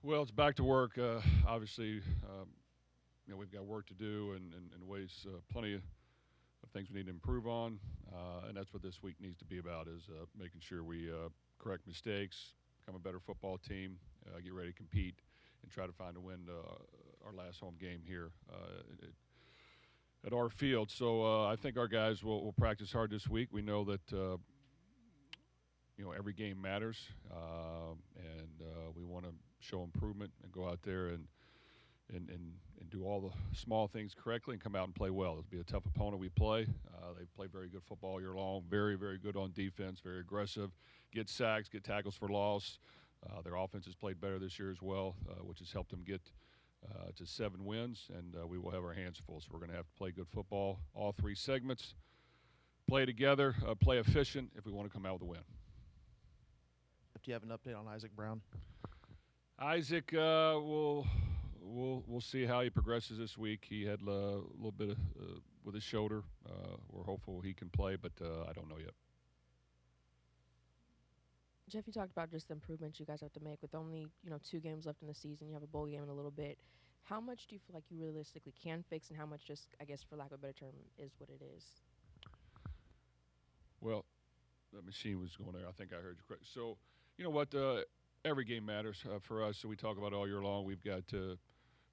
Well, it's back to work. Obviously, we've got work to do and ways, plenty of things we need to improve on, and that's what this week needs to be about: is making sure we correct mistakes, become a better football team, get ready to compete, and try to find a win our last home game here at our field. So I think our guys will practice hard this week. We know that every game matters, and we want to show improvement and go out there and do all the small things correctly and come out and play well. It'll be a tough opponent we play. They play very good football year long, very, very good on defense, very aggressive, get sacks, get tackles for loss. Their offense has played better this year as well, which has helped them get to 7 wins, and we will have our hands full. So we're going to have to play good football, all three segments, play together, play efficient if we want to come out with a win. Do you have an update on Isaac Brown? Isaac, we'll see how he progresses this week. He had a little bit with his shoulder. We're hopeful he can play, but I don't know yet. Jeff, you talked about just the improvements you guys have to make with only 2 games left in the season. You have a bowl game in a little bit. How much do you feel like you realistically can fix, and how much just, I guess, for lack of a better term, is what it is? Well, the machine was going there. I think I heard you correct. So, you know what? Every game matters for us. So we talk about it all year long. We've got 2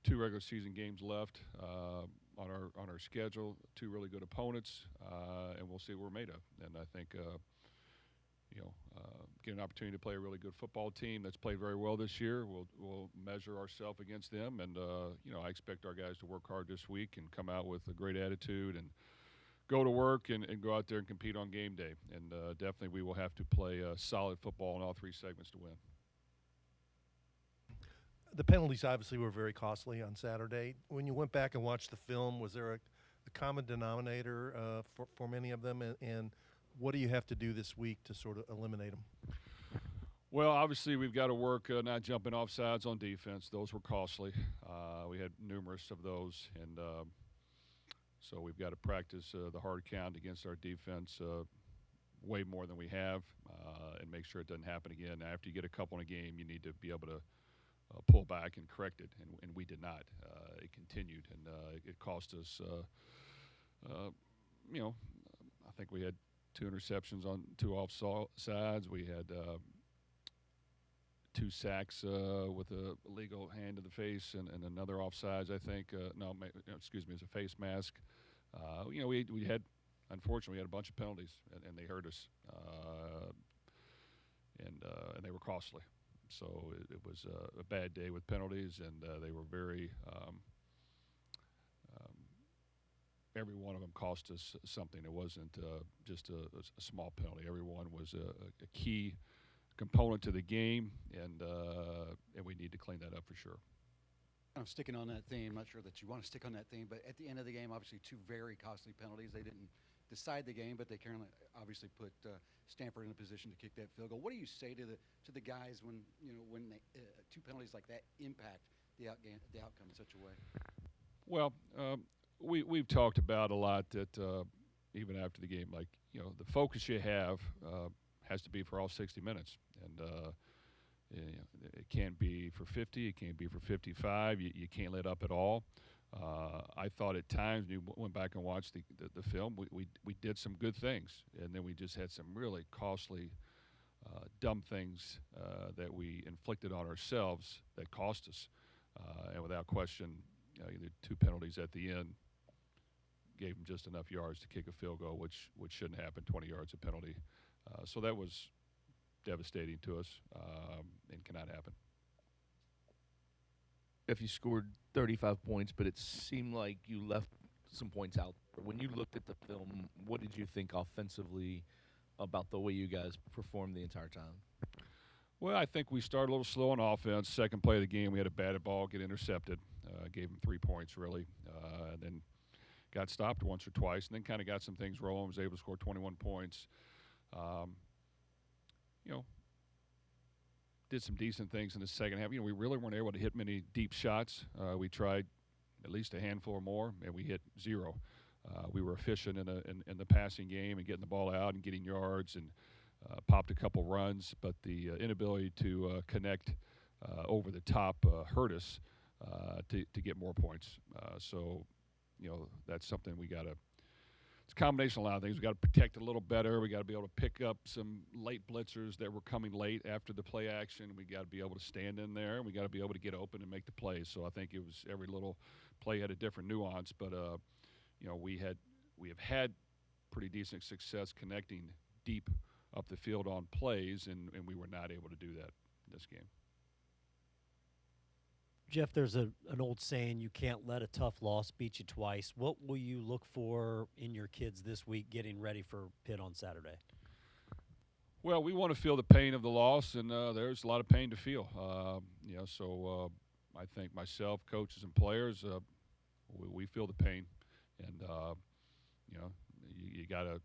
regular season games left on our schedule. 2 really good opponents, and we'll see what we're made of. And I think get an opportunity to play a really good football team that's played very well this year. We'll measure ourselves against them, and I expect our guys to work hard this week and come out with a great attitude and go to work and go out there and compete on game day. And definitely we will have to play solid football in all three segments to win. The penalties obviously were very costly on Saturday. When you went back and watched the film, was there a common denominator for many of them? And what do you have to do this week to sort of eliminate them? Well, obviously we've got to work not jumping off sides on defense. Those were costly. We had numerous of those, and so we've got to practice the hard count against our defense way more than we have, and make sure it doesn't happen again. After you get a couple in a game, you need to be able to pull back and correct it, and we did not. It continued, and it cost us. I think we had 2 interceptions on 2 offsides. We had 2 sacks with a illegal hand to the face and another offsides. I think excuse me, it's a face mask. We had, unfortunately, we had a bunch of penalties, and they hurt us, and they were costly. So it was a bad day with penalties, and they were very. Every one of them cost us something. It wasn't just a small penalty. Every one was a key component to the game, and we need to clean that up for sure. I'm sticking on that theme. I'm not sure that you want to stick on that theme, but at the end of the game, obviously 2 very costly penalties. They didn't decide the game, but they obviously put Stanford in a position to kick that field goal. What do you say to the guys when they, 2 penalties like that impact the outcome in such a way? Well, we've talked about a lot that even after the game, like the focus you have has to be for all 60 minutes, and it can't be for 50, it can't be for 55. You can't let up at all. I thought at times, when you went back and watched the film, we did some good things, and then we just had some really costly, dumb things that we inflicted on ourselves that cost us. And without question, the 2 penalties at the end gave them just enough yards to kick a field goal, which shouldn't happen. 20 yards a penalty, so that was devastating to us, and cannot happen. If you scored 35 points, but it seemed like you left some points out. When you looked at the film, what did you think offensively about the way you guys performed the entire time? Well, I think we started a little slow on offense. Second play of the game, we had a batted ball get intercepted. Gave them 3 points, really. And then got stopped once or twice, and then kind of got some things rolling. Was able to score 21 points. You know, did some decent things in the second half. We really weren't able to hit many deep shots. We tried at least a handful or more, and we hit 0. We were efficient in the passing game and getting the ball out and getting yards, and popped a couple runs, but the inability to connect over the top hurt us to get more points. So, that's something we got to. It's a combination of a lot of things. We got to protect a little better. We got to be able to pick up some late blitzers that were coming late after the play action. We got to be able to stand in there, and we got to be able to get open and make the plays. So I think it was every little play had a different nuance, but we have had pretty decent success connecting deep up the field on plays, and we were not able to do that in this game. Jeff, there's an old saying, you can't let a tough loss beat you twice. What will you look for in your kids this week getting ready for Pitt on Saturday? Well, we want to feel the pain of the loss, and there's a lot of pain to feel. So I think myself, coaches, and players, we feel the pain, and you got to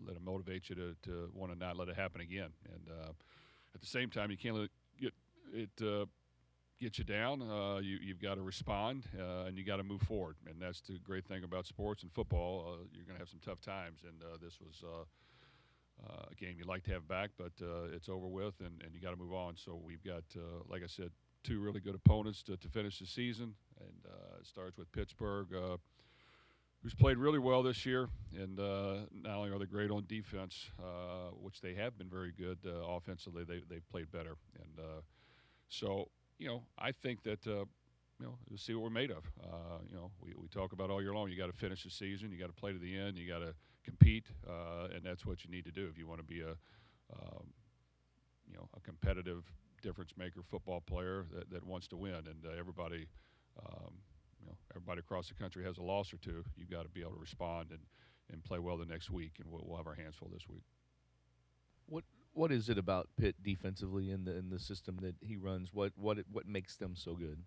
let it motivate you to want to not let it happen again. And at the same time, you can't let it get you down. You've got to respond, and you got to move forward. And that's the great thing about sports and football. You're going to have some tough times, and this was a game you'd like to have back, but it's over with, and you got to move on. So we've got, like I said, two really good opponents to finish the season, and it starts with Pittsburgh, who's played really well this year, and not only are they great on defense, which they have been very good offensively, they've played better. And so, I think that, we'll see what we're made of. We talk about all year long, you got to finish the season, you got to play to the end, you got to compete, and that's what you need to do if you want to be a competitive difference maker football player that wants to win. And everybody across the country has a loss or two. You've got to be able to respond and play well the next week, and we'll have our hands full this week. What is it about Pitt defensively in the system that he runs? What makes them so good?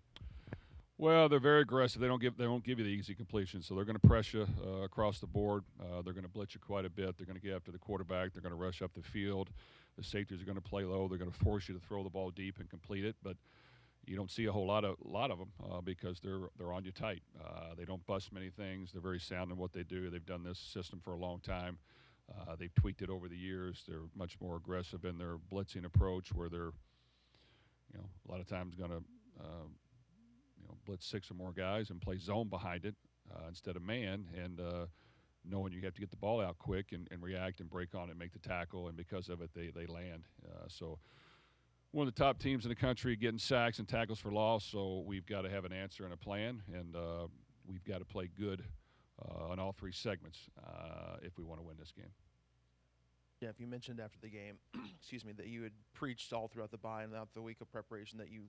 Well, they're very aggressive. They don't give you the easy completion, so they're going to press you across the board. They're going to blitz you quite a bit. They're going to get after the quarterback. They're going to rush up the field. The safeties are going to play low. They're going to force you to throw the ball deep and complete it, but you don't see a whole lot of them because they're on you tight. They don't bust many things. They're very sound in what they do. They've done this system for a long time. They've tweaked it over the years. They're much more aggressive in their blitzing approach, where they're, a lot of times going to, blitz six or more guys and play zone behind it instead of man, and knowing you have to get the ball out quick and react and break on it and make the tackle, and because of it, they land. So one of the top teams in the country getting sacks and tackles for loss, so we've got to have an answer and a plan, and we've got to play good on all three segments if we want to win this game. Jeff, you mentioned after the game, that you had preached all throughout the bye and throughout the week of preparation that you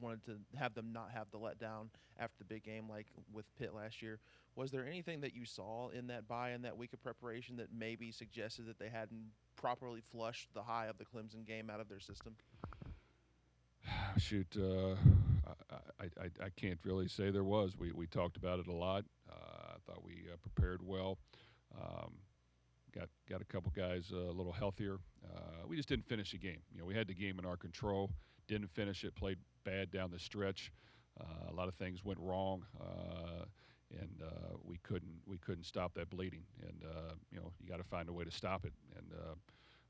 wanted to have them not have the letdown after the big game like with Pitt last year. Was there anything that you saw in that bye and that week of preparation that maybe suggested that they hadn't properly flushed the high of the Clemson game out of their system? Shoot, I can't really say there was. We talked about it a lot. I thought we prepared well. Got a couple guys a little healthier. We just didn't finish the game. We had the game in our control. Didn't finish it. Played bad down the stretch. A lot of things went wrong, and we couldn't stop that bleeding. And you got to find a way to stop it. And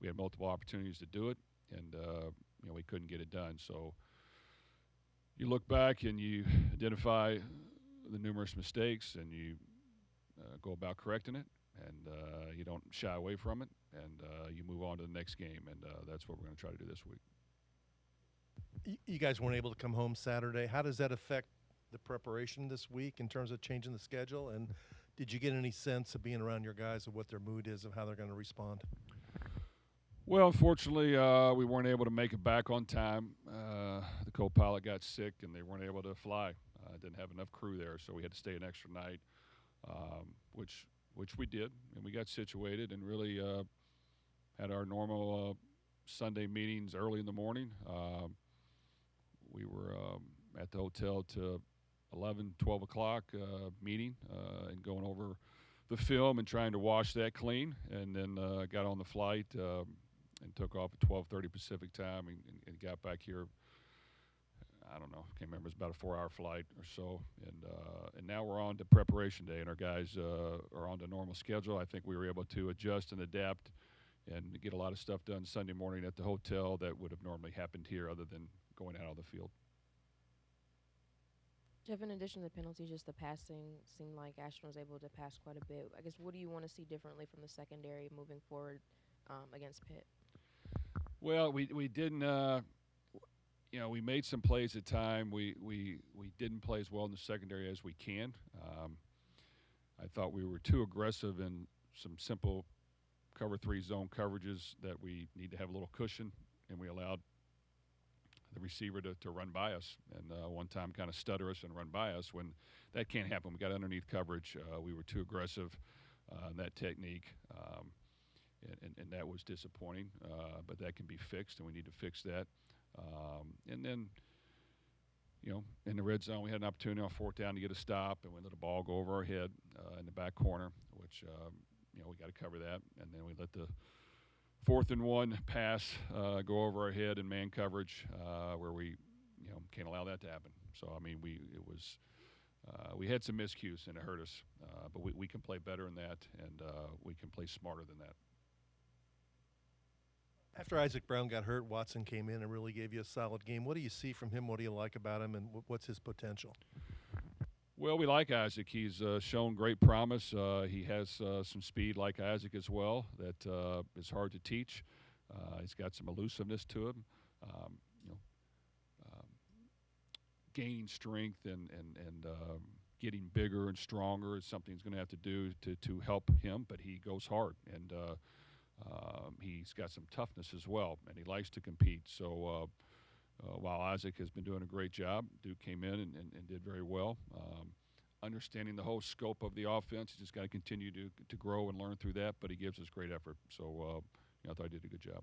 we had multiple opportunities to do it, and we couldn't get it done. So you look back and you identify the numerous mistakes, and you go about correcting it, and you don't shy away from it, and you move on to the next game, and that's what we're going to try to do this week. You guys weren't able to come home Saturday. How does that affect the preparation this week in terms of changing the schedule? And did you get any sense of being around your guys of what their mood is, of how they're going to respond? Well, unfortunately, we weren't able to make it back on time. The co-pilot got sick, and they weren't able to fly. Didn't have enough crew there, so we had to stay an extra night, which we did, and we got situated and really had our normal Sunday meetings early in the morning. We were at the hotel to 11, 12 o'clock meeting and going over the film and trying to wash that clean, and then got on the flight and took off at 12:30 Pacific time and got back here. I don't know, can't remember. It's about a 4-hour flight or so, and now we're on to preparation day, and our guys are on to normal schedule. I think we were able to adjust and adapt and get a lot of stuff done Sunday morning at the hotel that would have normally happened here, other than going out on the field. Jeff, in addition to the penalties, just the passing seemed like Ashton was able to pass quite a bit. I guess what do you want to see differently from the secondary moving forward against Pitt? Well, we didn't. We made some plays at time. We didn't play as well in the secondary as we can. I thought we were too aggressive in some simple cover 3 zone coverages that we need to have a little cushion, and we allowed the receiver to run by us and one time kind of stutter us and run by us when that can't happen. We got underneath coverage. We were too aggressive in that technique, and that was disappointing. But that can be fixed, and we need to fix that. And then, in the red zone, we had an opportunity on 4th down to get a stop, and we let the ball go over our head in the back corner, which, we got to cover that. And then we let the 4th and 1 pass go over our head in man coverage where we, can't allow that to happen. So, I mean, we had some miscues, and it hurt us. But we can play better than that, and we can play smarter than that. After Isaac Brown got hurt, Watson came in and really gave you a solid game. What do you see from him? What do you like about him, and what's his potential? Well, we like Isaac. He's shown great promise. He has some speed like Isaac as well that is hard to teach. He's got some elusiveness to him. Gaining strength and getting bigger and stronger is something he's going to have to do to help him, but he goes hard. And he's got some toughness as well, and he likes to compete. So while Isaac has been doing a great job, Duke came in and did very well. Understanding the whole scope of the offense, he's just got to continue to grow and learn through that, but he gives us great effort. So I thought he did a good job.